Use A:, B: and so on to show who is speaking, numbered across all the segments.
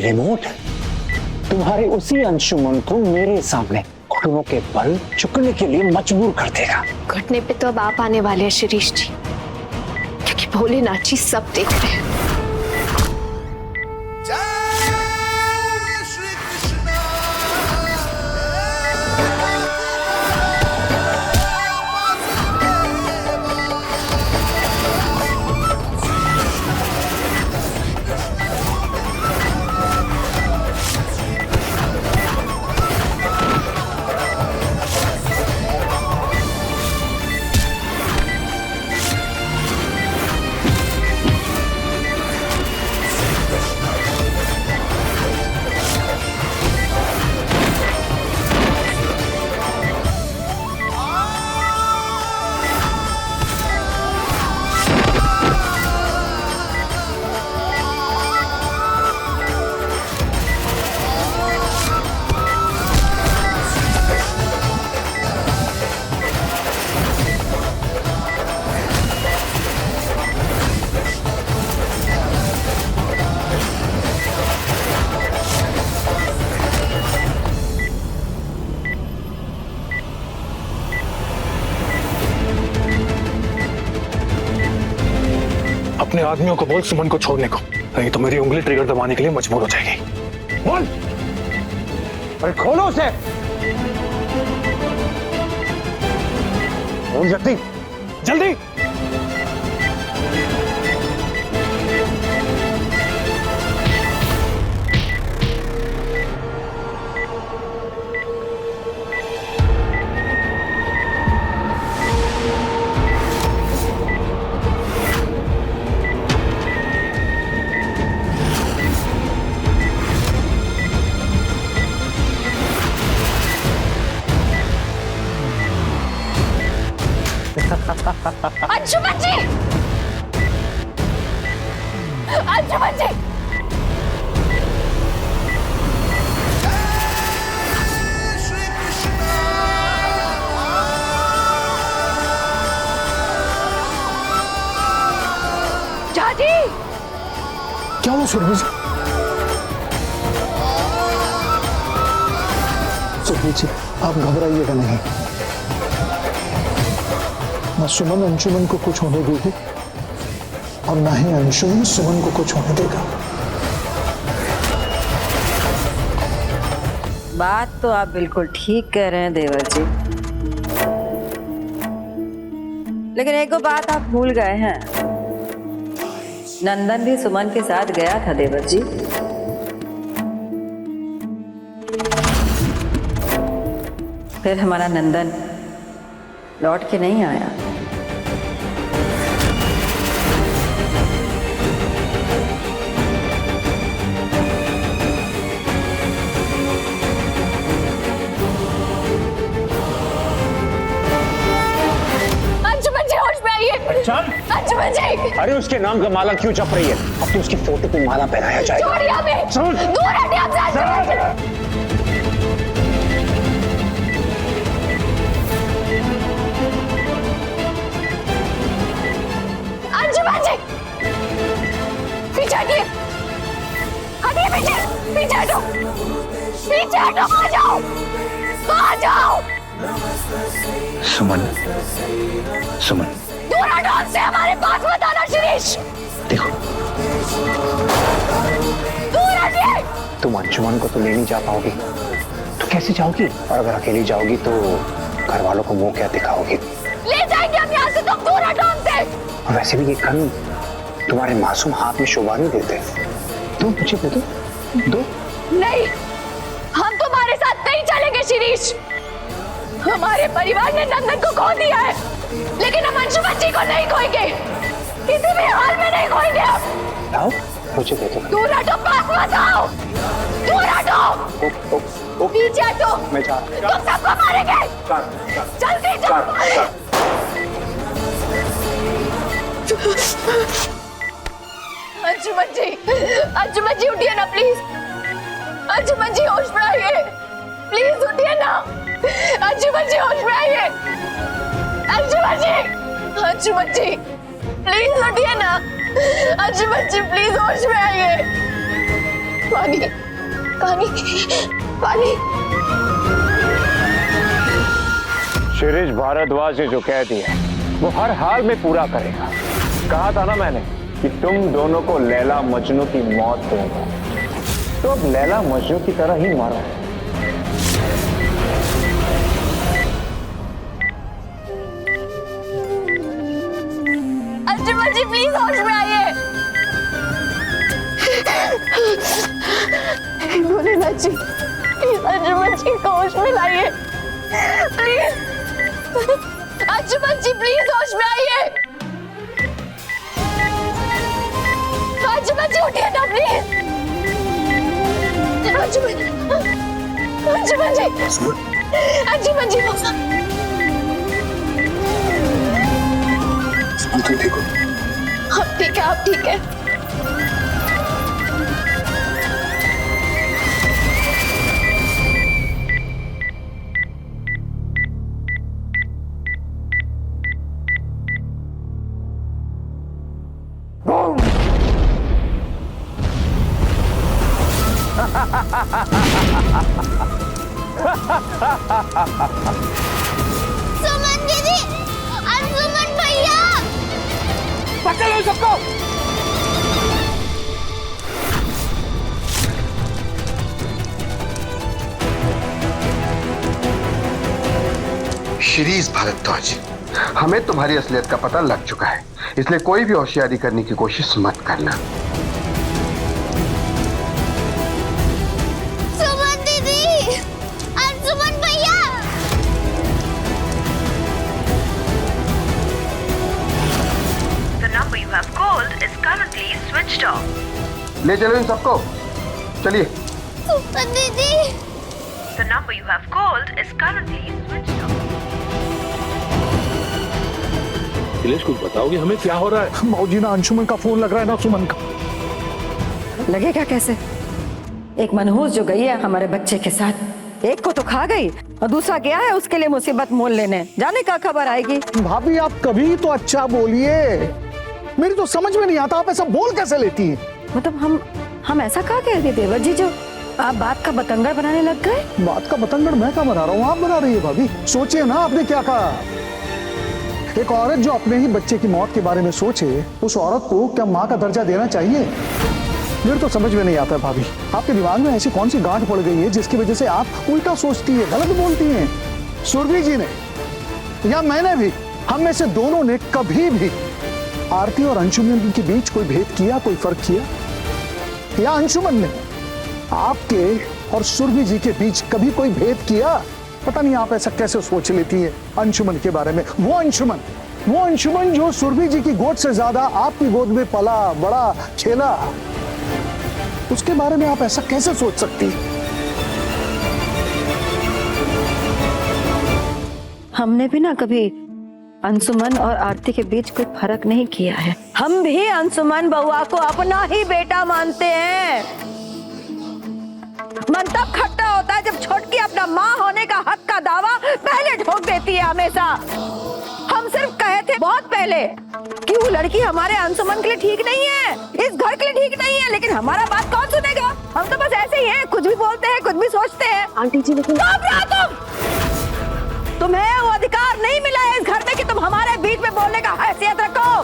A: Remote तुम्हारे उसी अंशुमन को मेरे सामने घुटनों के बल झुकने के लिए मजबूर कर देगा।
B: घुटने पे तो अब आप आने वाले हैं शिरीष जी, क्योंकि भोलेनाथ जी सब देख रहे हैं।
C: अपने आदमियों को बोल सुमन को छोड़ने को, नहीं तो मेरी उंगली ट्रिगर दबाने के लिए मजबूर हो जाएगी। बोल।
A: अरे खोलो उसे। बोल जल्दी
C: जल्दी।
B: अंशुमन जी! अंशुमन जी! जाजी!
C: क्या हुआ सुरभि जी?
A: सुरभि जी, आप घबराइएगा नहीं। न सुमन अंशुमन को कुछ होने देगी और न ही अंशुमन सुमन को कुछ होने देगा।
D: बात तो आप बिल्कुल ठीक कह रहे हैं देवर जी, लेकिन एक बात आप भूल गए हैं। नंदन भी सुमन के साथ गया था देवर जी। फिर हमारा नंदन लौट के नहीं आया।
B: अंशुमन जी होश में आइए। अंशुमन जी!
A: अरे उसके नाम का माला क्यों जप रही है? अब तो उसकी फोटो पे माला पहनाया जाएगा।
B: छोड़िए हमें! दूर हटिए हमसे अंशुमन जी! अंशुमन जी! पीछे हटिए! हटिए पीछे! पीछे हटो! पीछे हटो! आ जाओ! आ जाओ!
A: सुमन, सुमन,
B: दूर हटो हमसे! हमारे पास मत आना शिरीष!
A: देखो
B: दूर हटिए!
A: तुम अंशुमन को तो ले नहीं जा पाओगी, तो कैसे जाओगी? और अगर अकेली जाओगी तो घर वालों को मुंह क्या दिखाओगी?
B: ले जाएंगे हम यहाँ से, तुम दूर हटो हमसे!
A: और वैसे भी ये कन तुम्हारे मासूम हाथ में शोभा नहीं देते। तुम मुझे दे दो।
B: नहीं, हम तुम्हारे साथ नहीं चलेंगे शिरीष। हमारे परिवार ने नंदन को खो दिया है, लेकिन हम अंशुमन जी को नहीं खोएंगे, किसी भी हाल में नहीं खोएंगे हम।
A: लाओ, मुझे दे दो।
B: दूर हटो, पास मत आओ! दूर हटो! पीछे हटो!
A: मैं जा रहा हूं।
B: तुम सबको मारेंगे! जल्दी जाओ! अंशुमन जी उठिए ना प्लीज। अंशुमन जी होश में आइए, प्लीज उठिए ना। अंशुमन जी होश में आइए। अंशुमन जी प्लीज उठिए ना। अंशुमन जी प्लीज होश में आइए। पानी पानी पानी।
A: शिरीष भारद्वाज ने जो कह दिया वो हर हाल में पूरा करेगा। कहा था ना मैंने कि तुम दोनों को लैला मजनू की मौत दूंगा, तो अब लैला मजनू की तरह ही मरो।
B: अंजुमन जी प्लीज होश में आइए। भोलेनाथ जी प्लीज अंजुमन जी को होश में लाइए प्लीज। अंजुमन जी प्लीज होश में आइए। अंजुमन जी उठिए ना प्लीज। अंजुमन अंजुमन जी अंजुमन जी
C: तुम ठीक हो?
B: आप ठीक है, आप ठीक है।
E: सुमन दीदी, अंजुमन भैया,
C: पकड़ लो सबको।
F: शिरीष भारद्वाज, हमें तुम्हारी असलियत का पता लग चुका है, इसलिए कोई भी होशियारी करने की कोशिश मत करना।
E: सुमन दीदी, अंजुमन भैया,
G: The number you have called is currently switched off.
F: ले चलो इन सबको, चलिए।
E: सुमन दीदी,
G: The number you have called is currently switched off.
C: Akhilesh कुछ बताओगे हमें क्या हो रहा है?
A: मौजी ना अंशुमन का फोन लग रहा है ना सुमन का।
D: लगेगा कैसे? एक मनहूस जो गई है हमारे बच्चे के साथ, एक को तो खा गई और दूसरा गया है उसके लिए मुसीबत मोल लेने। जाने का खबर आएगी।
A: भाभी आप कभी तो अच्छा बोलिए, मेरी तो समझ में नहीं आता आप ऐसा बोल कैसे लेती हैं?
D: मतलब हम ऐसा कहा कह दिए देवर जी जो आप बात का बतंगड़ बनाने लग गए?
A: बात का बतंगड़ मैं क्या बना रहा हूँ, आप बना रही है भाभी। सोचिए ना आपने क्या कहा। एक औरत जो अपने ही बच्चे की मौत के बारे में सोचे, उस औरत को क्या माँ का दर्जा देना चाहिए? मेरे तो समझ में नहीं आता भाभी, आपके दिमाग में ऐसी कौन सी गांठ पड़ गई है जिसकी वजह से आप उल्टा सोचती है, गलत बोलती हैं। सुरभि जी ने या मैंने भी, हम में से दोनों ने कभी भी आरती और अंशुमन के बीच कोई भेद किया, कोई फर्क किया? या अंशुमन ने आपके और सुरभि जी के बीच कभी कोई भेद किया? पता नहीं आप ऐसा कैसे सोच लेती है अंशुमन के बारे में। वो अंशुमन जो सुरभि जी की गोद से ज्यादा आपकी गोद में पला बड़ा खेला, उसके बारे में आप ऐसा कैसे सोच सकती है?
D: हमने भी ना कभी अंशुमन और आरती के बीच कोई फर्क नहीं किया है। हम भी अंशुमन बउआ को अपना ही बेटा मानते हैं। मन तब खट्टा होता है जब छोटकी अपना माँ होने का हक का दावा पहले ठोक देती है हमेशा। हम सिर्फ कहे थे बहुत पहले कि वो लड़की हमारे अंशुमन के लिए ठीक नहीं है, इस घर के लिए ठीक नहीं है, लेकिन हमारा बात कौन सुनेगा? हम तो बस ऐसे ही हैं, कुछ भी बोलते हैं, कुछ भी सोचते हैं।
B: आंटी जी लेकिन
D: तुम्हें वो अधिकार नहीं मिला है इस घर में कि तुम हमारे बीच में बोलने का हैसियत रखो।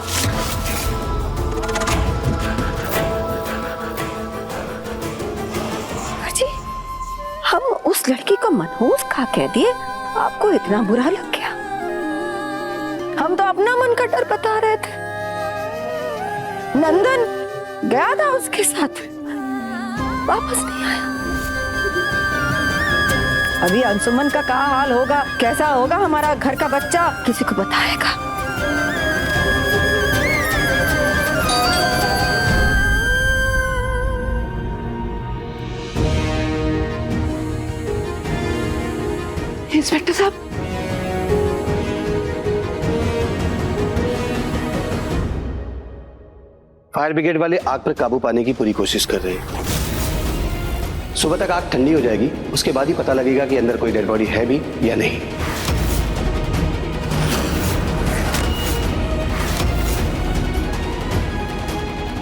D: जी, हम उस लड़की को मनहूस खा कह दिए, आपको इतना बुरा लग गया? हम तो अपना मन का डर बता रहे थे। नंदन गया था उसके साथ, वापस नहीं आया। अभी अंशुमन का क्या हाल होगा, कैसा होगा हमारा घर का बच्चा, किसी को बताएगा?
B: इंस्पेक्टर साहब,
H: फायर ब्रिगेड वाले आग पर काबू पाने की पूरी कोशिश कर रहे हैं। सुबह तक आग ठंडी हो जाएगी, उसके बाद ही पता लगेगा कि अंदर कोई डेड बॉडी है भी या नहीं।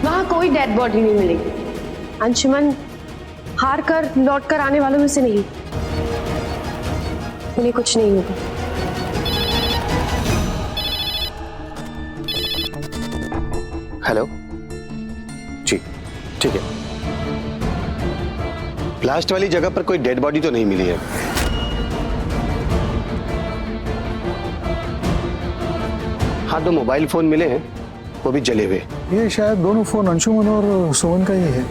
B: वहां कोई डेड बॉडी नहीं मिलेगी। अंशुमन हार कर लौट कर आने वालों में से नहीं। उन्हें कुछ नहीं होगा।
H: हेलो जी, ठीक है। ब्लास्ट वाली जगह पर कोई डेड बॉडी तो नहीं मिली है। हाँ, 2 मोबाइल फोन मिले हैं, वो भी जले हुए।
A: ये शायद दोनों फोन अंशुमन और सुमन का ही है,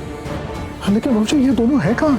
A: लेकिन बाबूजी ये दोनों है कहाँ?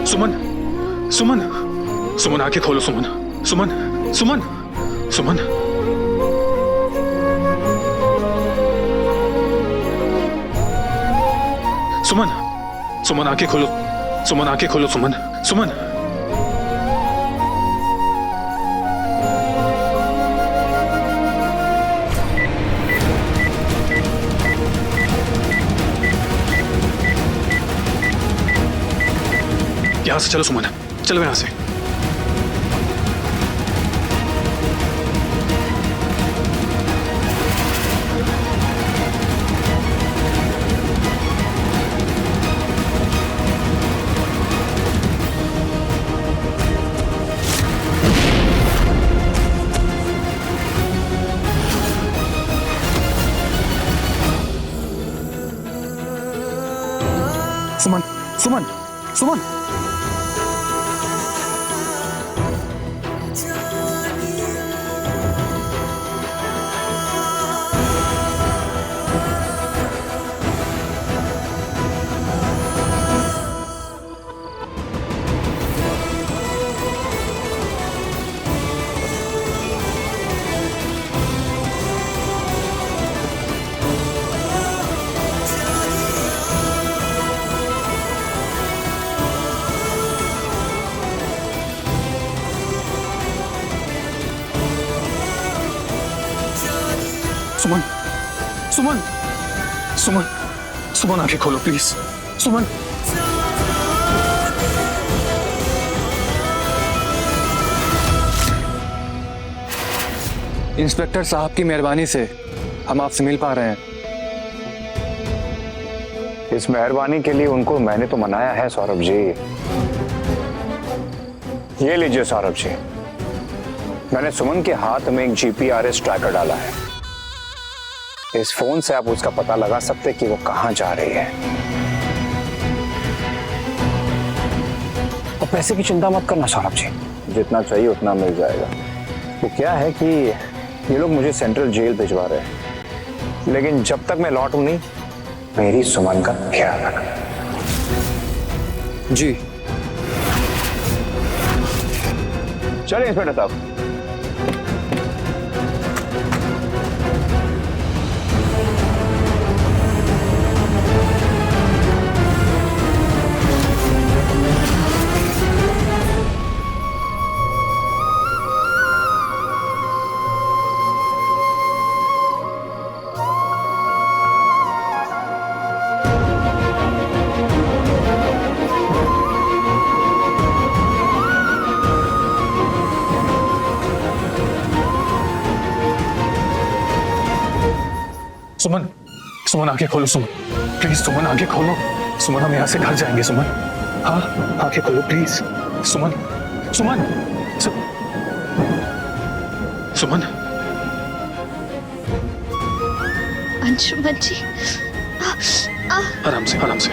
C: सुमन, सुमन, सुमन आंखें खोलो। सुमन, सुमन, सुमन, सुमन। सुमन, सुमन आंखें खोलो। सुमन आंखें खोलो। सुमन, सुमन। यहां से चलो सुमन, चलो यहां से।
A: सुमन, सुमन, सुमन। सुमन, सुमन, सुमन, सुमन आंखें खोलो प्लीज। सुमन।
C: इंस्पेक्टर साहब की मेहरबानी से हम आपसे मिल पा रहे हैं।
I: इस मेहरबानी के लिए उनको मैंने तो मनाया है सौरभ जी। ये लीजिए सौरभ जी, मैंने सुमन के हाथ में एक जीपीआरएस ट्रैकर डाला है। इस फोन से आप उसका पता लगा सकते कि वो कहां जा रही है। और पैसे की चिंता मत करना सौरभ जी, जितना चाहिए उतना मिल जाएगा। वो क्या है कि ये लोग मुझे सेंट्रल जेल भिजवा रहे हैं, लेकिन जब तक मैं लौटूं नहीं, मेरी सुमन का ख्याल रखना।
C: जी।
I: चलिए इंस्पेक्टर साहब।
C: सुमन, सुमन आंखें खोलो। सुमन प्लीज, सुमन आंखें खोलो। सुमन हम यहाँ से घर जाएंगे। सुमन, हाँ आंखें खोलो प्लीज। सुमन, सुमन, सुमन।
E: अंशुमन जी
C: आराम से, आराम से।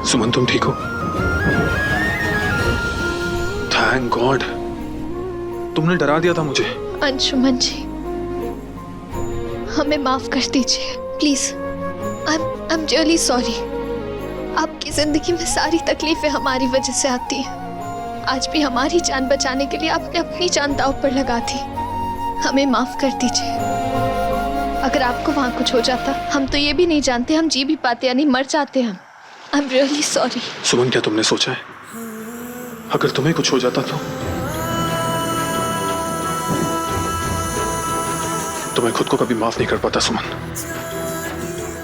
C: सुमन तुम ठीक हो? थैंक गॉड, तुमने डरा दिया था मुझे।
B: अंशुमन जी, हमें माफ कर दीजिए please. I am really sorry. आपकी जिंदगी में सारी तकलीफें हमारी वजह से आती हैं। आज भी हमारी जान बचाने के लिए आपने अपनी जान दांव पर लगा दी। हमें माफ कर दीजिए। अगर आपको वहां कुछ हो जाता, हम तो ये भी नहीं जानते हम जी भी पाते या नहीं मर जाते हम। I am really sorry.
C: Suman, क्या तुमने सोचा है अगर तुम्हें कुछ हो जाता तो मैं खुद को कभी माफ नहीं कर पाता सुमन।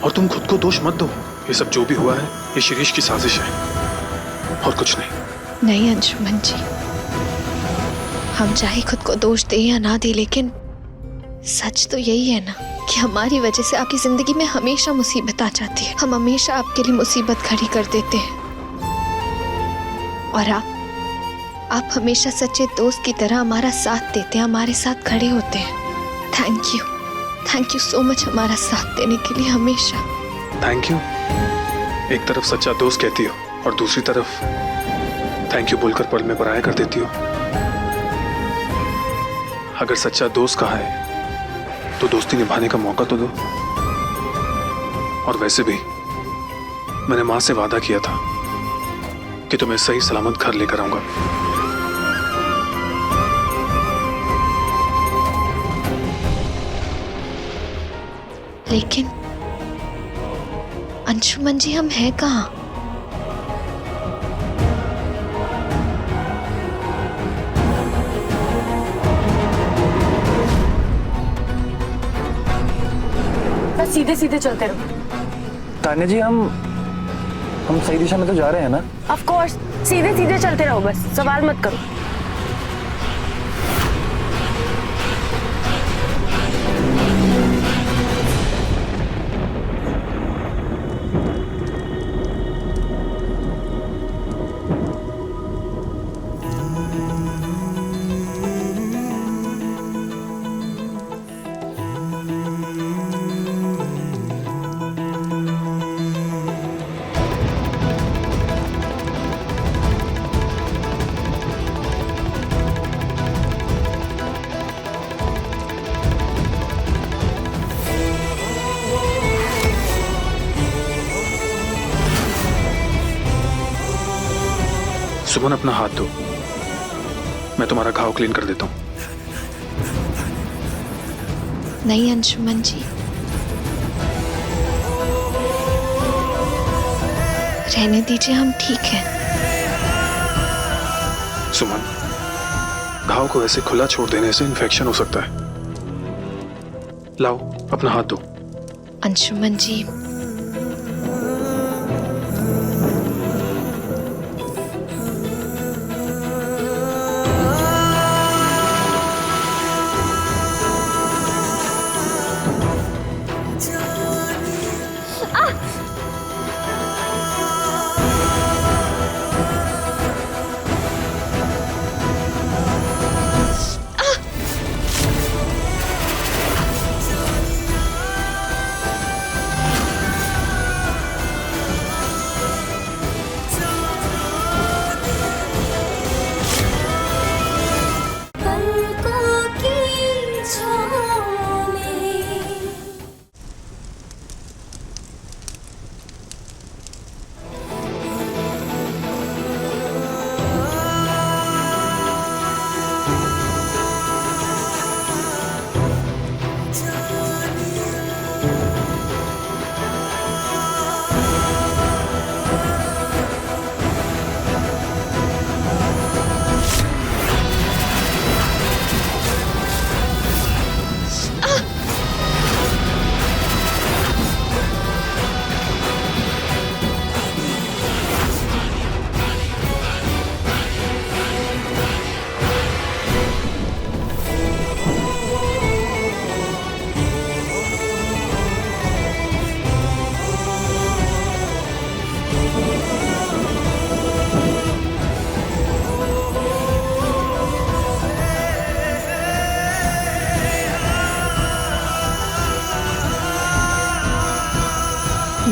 C: और तुम खुद को दोष मत दो। ये सब जो भी हुआ है ये शिरीष की साजिश है और कुछ नहीं।
B: नहीं अंशुमन जी, हम चाहे खुद को दोष दे या ना दे, लेकिन सच तो यही है ना कि हमारी वजह से आपकी जिंदगी में हमेशा मुसीबत आ जाती है। हम हमेशा आपके लिए मुसीबत खड़ी कर देते हैं और आप हमेशा सच्चे दोस्त की तरह हमारा साथ देते हैं, हमारे साथ खड़े होते हैं। थैंक यू सो मच हमारा साथ देने के लिए हमेशा।
C: थैंक यू एक तरफ सच्चा दोस्त कहती हो और दूसरी तरफ थैंक यू बोलकर पल में पराया कर देती हो। अगर सच्चा दोस्त कहा है तो दोस्ती निभाने का मौका तो दो। और वैसे भी मैंने मां से वादा किया था कि तुम्हें सही सलामत घर लेकर आऊंगा।
B: लेकिन अंशुमन जी, हम हैं कहाँ?
J: बस सीधे सीधे चलते रहो।
I: तान्या जी, हम सही दिशा में तो जा रहे हैं ना?
J: ऑफ कोर्स, सीधे सीधे चलते रहो, बस सवाल मत करो।
C: सुमन, अपना हाथ दो, मैं तुम्हारा घाव क्लीन कर देता हूं।
B: नहीं अंशुमन जी, रहने दीजिए, हम ठीक हैं।
C: सुमन, घाव को ऐसे खुला छोड़ देने से इन्फेक्शन हो सकता है। लाओ अपना हाथ दो।
B: अंशुमन जी,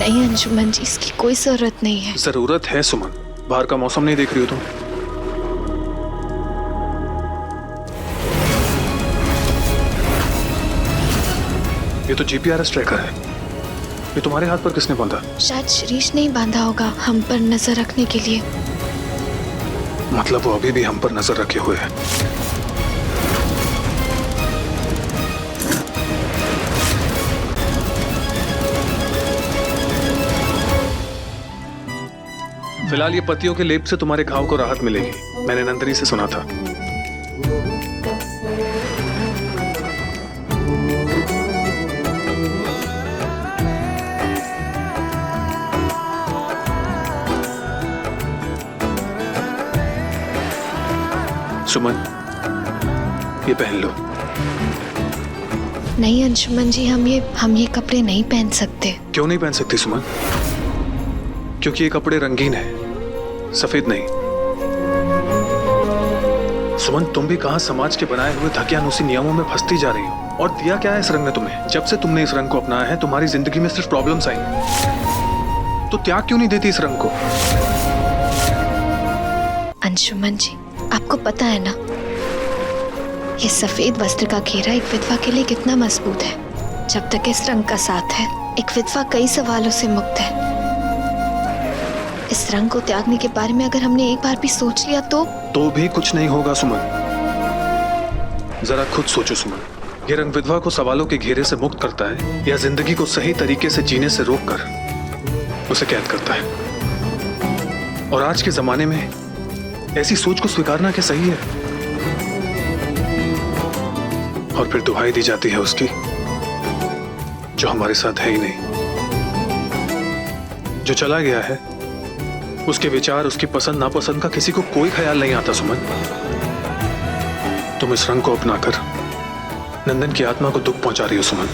B: नहीं अंशुमन जी, इसकी कोई जरूरत नहीं है।
C: जरूरत है सुमन, बाहर का मौसम नहीं देख रही हो तुम? ये तो जीपीआरएस ट्रैकर है, ये तुम्हारे हाथ पर किसने बांधा?
B: शायद शिरीष ने ही बांधा होगा हम पर नजर रखने के लिए।
C: मतलब वो अभी भी हम पर नजर रखे हुए है। फिलहाल ये पत्तियों के लेप से तुम्हारे घाव को राहत मिलेगी, मैंने नंदिनी से सुना था। सुमन, ये पहन लो।
B: नहीं अंशुमन जी, हम ये कपड़े नहीं पहन सकते।
C: क्यों नहीं पहन सकती सुमन? क्योंकि ये कपड़े रंगीन है, सफेद नहीं। सुमन, तुम भी कहां समाज के बनाए हुए धकियानुसी नियमों में फंसती जा रही हो। और दिया क्या है इस रंग ने तुम्हें? जब से तुमने इस रंग को अपनाया है तुम्हारी जिंदगी में सिर्फ प्रॉब्लम्स आई। तो त्याग क्यों नहीं देती इस रंग को?
B: अंशुमन जी, आपको पता है ना, ये सफेद वस्त्र का घेरा एक विधवा के लिए कितना मजबूत है। जब तक इस रंग का साथ है, एक विधवा कई सवालों से मुक्त है। इस रंग को त्यागने के बारे में अगर हमने एक बार भी सोच लिया तो
C: भी कुछ नहीं होगा सुमन। जरा खुद सोचो सुमन, ये रंग विधवा को सवालों के घेरे से मुक्त करता है या जिंदगी को सही तरीके से जीने से रोककर उसे कैद करता है? और आज के जमाने में ऐसी सोच को स्वीकारना क्या सही है? और फिर दुहाई दी जाती है उसकी जो हमारे साथ है ही नहीं, जो चला गया है। उसके विचार, उसकी पसंद नापसंद का किसी को कोई ख्याल नहीं आता सुमन। तुम इस रंग को अपनाकर नंदन की आत्मा को दुख पहुंचा रही हो सुमन।